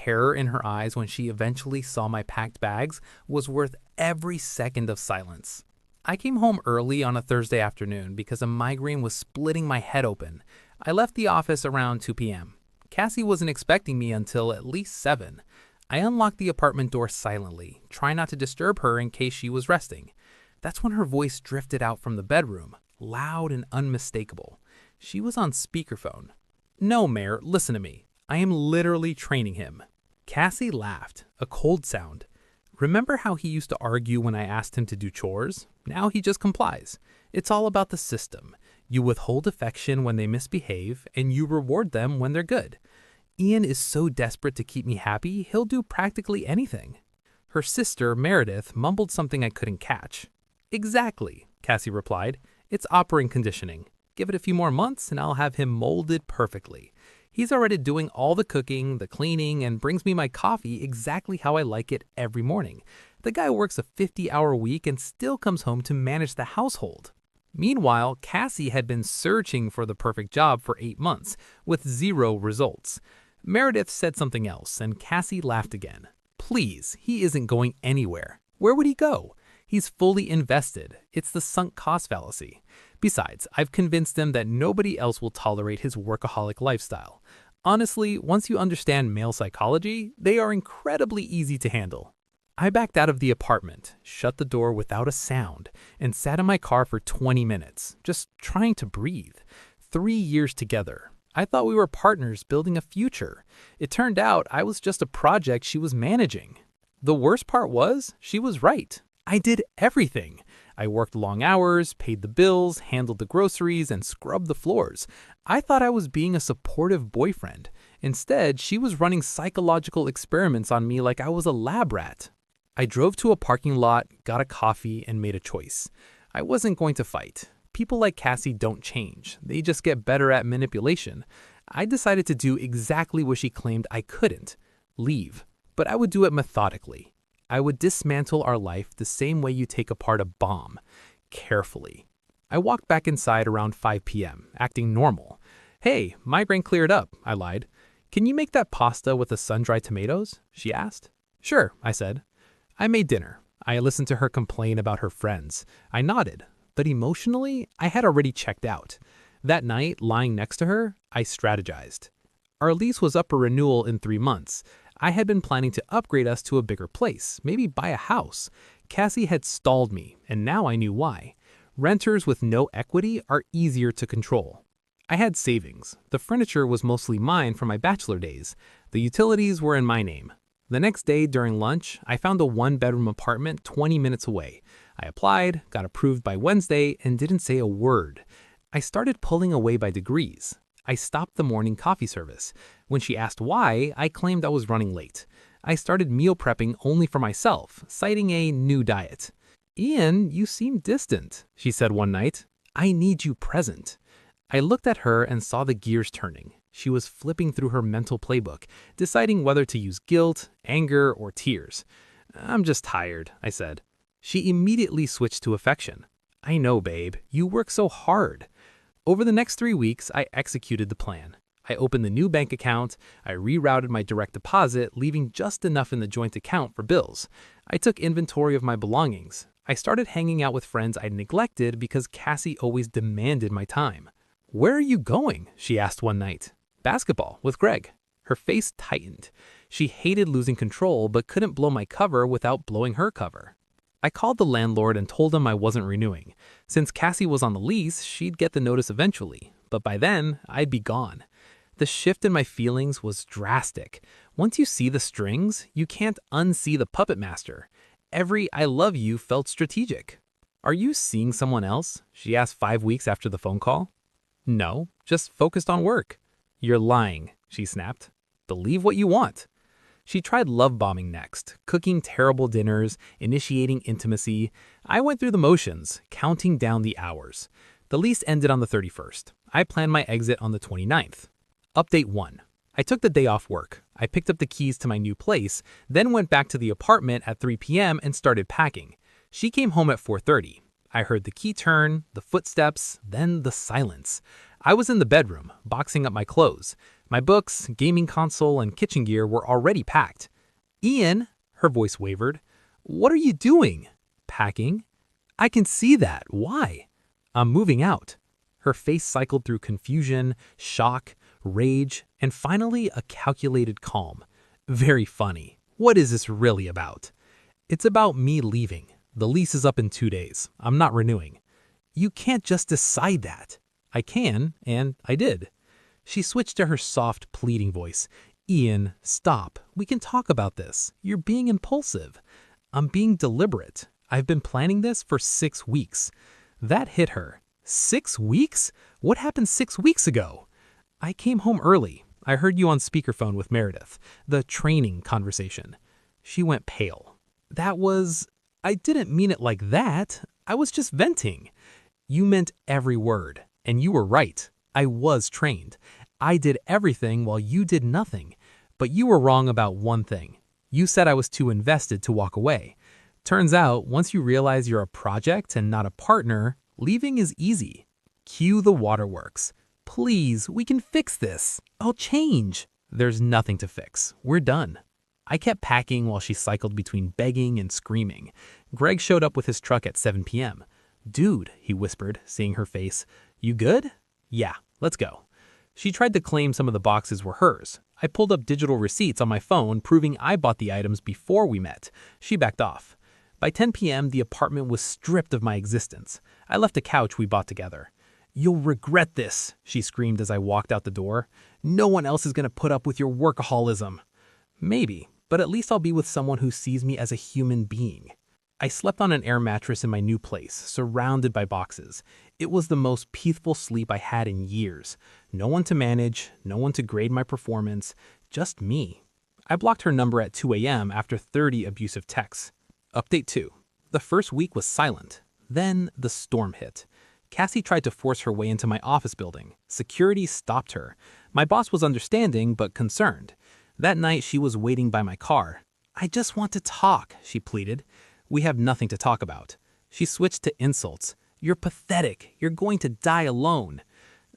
Terror in her eyes when she eventually saw my packed bags was worth every second of silence. I came home early on a Thursday afternoon because a migraine was splitting my head open. I left the office around 2 p.m. Cassie wasn't expecting me until at least 7. I unlocked the apartment door silently, trying not to disturb her in case she was resting. That's when her voice drifted out from the bedroom, loud and unmistakable. She was on speakerphone. "No, Mayor, listen to me. I am literally training him." Cassie laughed, a cold sound. "Remember how he used to argue when I asked him to do chores? Now he just complies. It's all about the system. You withhold affection when they misbehave, and you reward them when they're good. Ian is so desperate to keep me happy, he'll do practically anything." Her sister, Meredith, mumbled something I couldn't catch. "Exactly," Cassie replied. "It's operant conditioning. Give it a few more months and I'll have him molded perfectly. He's already doing all the cooking, the cleaning, and brings me my coffee exactly how I like it every morning. The guy works a 50-hour week and still comes home to manage the household." Meanwhile, Cassie had been searching for the perfect job for 8 months, with 0 results. Meredith said something else, and Cassie laughed again. "Please, he isn't going anywhere. Where would he go? He's fully invested. It's the sunk cost fallacy. Besides, I've convinced him that nobody else will tolerate his workaholic lifestyle. Honestly, once you understand male psychology, they are incredibly easy to handle." I backed out of the apartment, shut the door without a sound, and sat in my car for 20 minutes, just trying to breathe. 3 years together. I thought we were partners building a future. It turned out I was just a project she was managing. The worst part was, she was right. I did everything. I worked long hours, paid the bills, handled the groceries, and scrubbed the floors. I thought I was being a supportive boyfriend. Instead, she was running psychological experiments on me like I was a lab rat. I drove to a parking lot, got a coffee, and made a choice. I wasn't going to fight. People like Cassie don't change. They just get better at manipulation. I decided to do exactly what she claimed I couldn't. Leave. But I would do it methodically. I would dismantle our life the same way you take apart a bomb. Carefully. I walked back inside around 5 p.m., acting normal. "Hey, migraine cleared up," I lied. "Can you make that pasta with the sun-dried tomatoes?" she asked. "Sure," I said. I made dinner. I listened to her complain about her friends. I nodded, but emotionally, I had already checked out. That night, lying next to her, I strategized. Our lease was up for renewal in 3 months. I had been planning to upgrade us to a bigger place, maybe buy a house. Cassie had stalled me, and now I knew why. Renters with no equity are easier to control. I had savings. The furniture was mostly mine from my bachelor days. The utilities were in my name. The next day during lunch, I found a 1-bedroom apartment 20 minutes away. I applied, got approved by Wednesday, and didn't say a word. I started pulling away by degrees. I stopped the morning coffee service. When she asked why, I claimed I was running late. I started meal prepping only for myself, citing a new diet. "Ian, you seem distant," she said one night. "I need you present." I looked at her and saw the gears turning. She was flipping through her mental playbook, deciding whether to use guilt, anger, or tears. "I'm just tired," I said. She immediately switched to affection. "I know, babe. You work so hard." Over the next 3 weeks, I executed the plan. I opened the new bank account. I rerouted my direct deposit, leaving just enough in the joint account for bills. I took inventory of my belongings. I started hanging out with friends I'd neglected because Cassie always demanded my time. "Where are you going?" she asked one night. "Basketball with Greg." Her face tightened. She hated losing control but couldn't blow my cover without blowing her cover. I called the landlord and told him I wasn't renewing. Since Cassie was on the lease, she'd get the notice eventually, but by then, I'd be gone. The shift in my feelings was drastic. Once you see the strings, you can't unsee the puppet master. Every "I love you" felt strategic. "Are you seeing someone else?" she asked 5 weeks after the phone call. "No, just focused on work." "You're lying," she snapped. "Believe what you want." She tried love bombing next, cooking terrible dinners, initiating intimacy. I went through the motions, counting down the hours. The lease ended on the 31st. I planned my exit on the 29th. Update 1. I took the day off work. I picked up the keys to my new place, then went back to the apartment at 3 p.m. and started packing. She came home at 4:30. I heard the key turn, the footsteps, then the silence. I was in the bedroom, boxing up my clothes. My books, gaming console, and kitchen gear were already packed. Ian, her voice wavered. What are you doing? Packing? I can see that. Why? I'm moving out. Her face cycled through confusion, shock, rage, and finally a calculated calm. Very funny. What is this really about? It's about me leaving. The lease is up in 2 days. I'm not renewing. You can't just decide that. I can, and I did. She switched to her soft, pleading voice. Ian, stop. We can talk about this. You're being impulsive. I'm being deliberate. I've been planning this for 6 weeks. That hit her. 6 weeks? What happened 6 weeks ago? I came home early. I heard you on speakerphone with Meredith. The training conversation. She went pale. I didn't mean it like that. I was just venting. You meant every word. And you were right. I was trained. I did everything while you did nothing. But you were wrong about one thing. You said I was too invested to walk away. Turns out, once you realize you're a project and not a partner, leaving is easy. Cue the waterworks. Please, we can fix this. I'll change. There's nothing to fix. We're done. I kept packing while she cycled between begging and screaming. Greg showed up with his truck at 7 p.m. Dude, he whispered, seeing her face. You good? Yeah, let's go. She tried to claim some of the boxes were hers. I pulled up digital receipts on my phone proving I bought the items before we met. She backed off. By 10 p.m., the apartment was stripped of my existence. I left a couch we bought together. You'll regret this, she screamed as I walked out the door. No one else is going to put up with your workaholism. Maybe, but at least I'll be with someone who sees me as a human being. I slept on an air mattress in my new place, surrounded by boxes. It was the most peaceful sleep I had in years. No one to manage, no one to grade my performance, just me. I blocked her number at 2 a.m. after 30 abusive texts. Update 2. The first week was silent. Then the storm hit. Cassie tried to force her way into my office building. Security stopped her. My boss was understanding but concerned. That night she was waiting by my car. I just want to talk, she pleaded. We have nothing to talk about. She switched to insults. You're pathetic. You're going to die alone.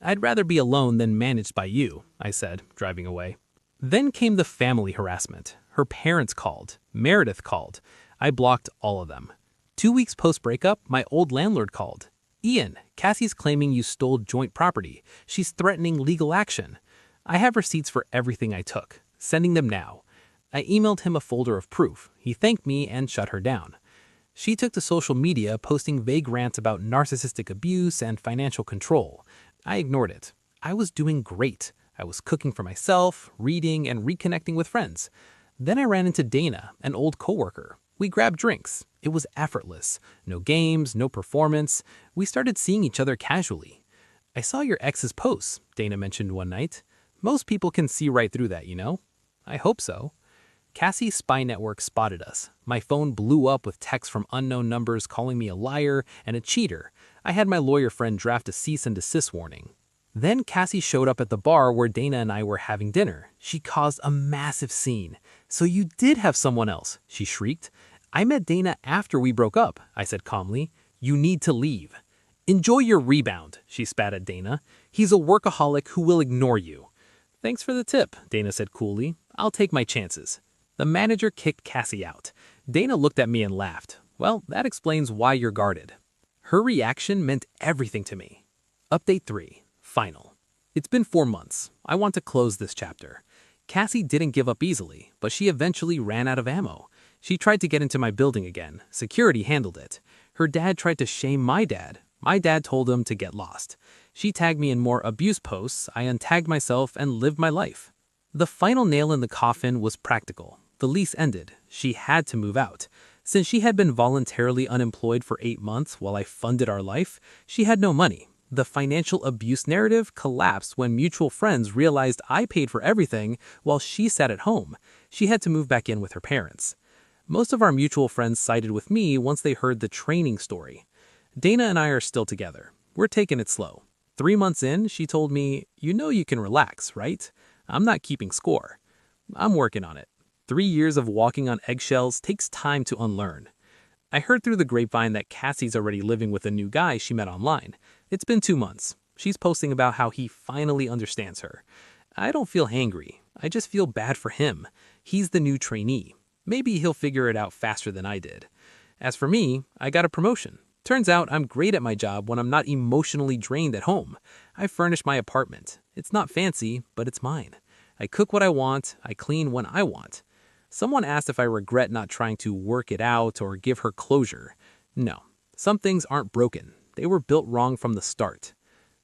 I'd rather be alone than managed by you, I said, driving away. Then came the family harassment. Her parents called. Meredith called. I blocked all of them. 2 weeks post-breakup, my old landlord called. Ian, Cassie's claiming you stole joint property. She's threatening legal action. I have receipts for everything I took. Sending them now. I emailed him a folder of proof. He thanked me and shut her down. She took to social media, posting vague rants about narcissistic abuse and financial control. I ignored it. I was doing great. I was cooking for myself, reading, and reconnecting with friends. Then I ran into Dana, an old coworker. We grabbed drinks. It was effortless. No games, no performance. We started seeing each other casually. I saw your ex's posts, Dana mentioned one night. Most people can see right through that, you know? I hope so. Cassie's spy network spotted us. My phone blew up with texts from unknown numbers calling me a liar and a cheater. I had my lawyer friend draft a cease and desist warning. Then Cassie showed up at the bar where Dana and I were having dinner. She caused a massive scene. So you did have someone else, she shrieked. I met Dana after we broke up, I said calmly. You need to leave. Enjoy your rebound, she spat at Dana. He's a workaholic who will ignore you. Thanks for the tip, Dana said coolly. I'll take my chances. The manager kicked Cassie out. Dana looked at me and laughed. Well, that explains why you're guarded. Her reaction meant everything to me. Update 3. Final. It's been 4 months. I want to close this chapter. Cassie didn't give up easily, but she eventually ran out of ammo. She tried to get into my building again. Security handled it. Her dad tried to shame my dad. My dad told him to get lost. She tagged me in more abuse posts. I untagged myself and lived my life. The final nail in the coffin was practical. The lease ended. She had to move out. Since she had been voluntarily unemployed for 8 months while I funded our life, she had no money. The financial abuse narrative collapsed when mutual friends realized I paid for everything while she sat at home. She had to move back in with her parents. Most of our mutual friends sided with me once they heard the training story. Dana and I are still together. We're taking it slow. 3 months in, she told me, you know you can relax, right? I'm not keeping score. I'm working on it. 3 years of walking on eggshells takes time to unlearn. I heard through the grapevine that Cassie's already living with a new guy she met online. It's been 2 months. She's posting about how he finally understands her. I don't feel hangry. I just feel bad for him. He's the new trainee. Maybe he'll figure it out faster than I did. As for me, I got a promotion. Turns out I'm great at my job when I'm not emotionally drained at home. I furnish my apartment. It's not fancy, but it's mine. I cook what I want. I clean when I want. Someone asked if I regret not trying to work it out or give her closure. No, some things aren't broken. They were built wrong from the start.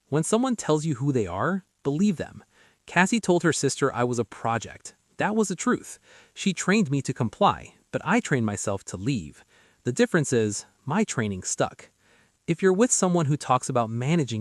When someone tells you who they are, believe them. Cassie told her sister I was a project. That was the truth. She trained me to comply, but I trained myself to leave. The difference is, my training stuck. If you're with someone who talks about managing